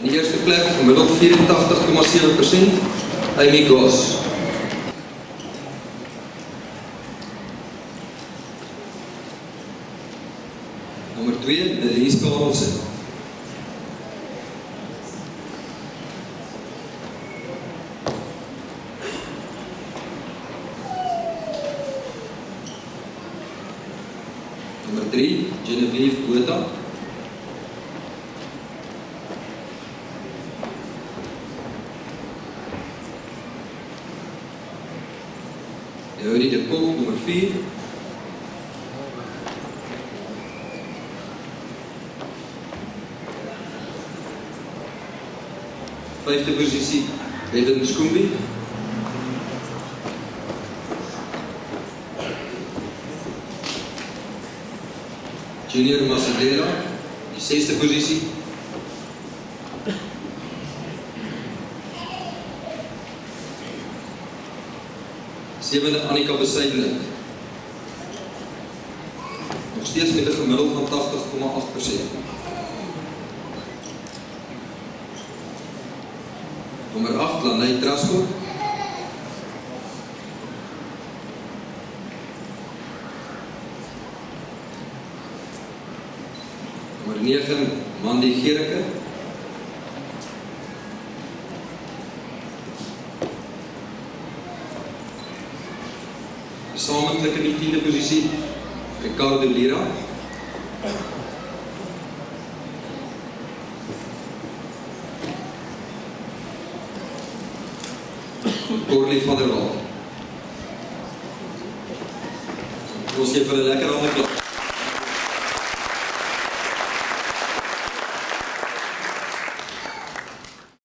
In die eerste plek, gemiddeld 84,7%, Amy Goss. Nommer 2, Denise Karelsen. Nommer 3, Genevieve Botha. Jody de Kok, nommer 4. Vijfde positie, Bevan Schoomby. Junior Masadera, die 6e positie. Zevende, Annika Besuidelik. Nog steeds met een gemiddeld van 80,8%. Nommer 8, Lanay Trasko. Nommer 9, Mandy Gericke. Samentlik in die 10de posisie, Ricardo Lira. Corley van der Wal. Ons geef vir 'n lekker hande klap.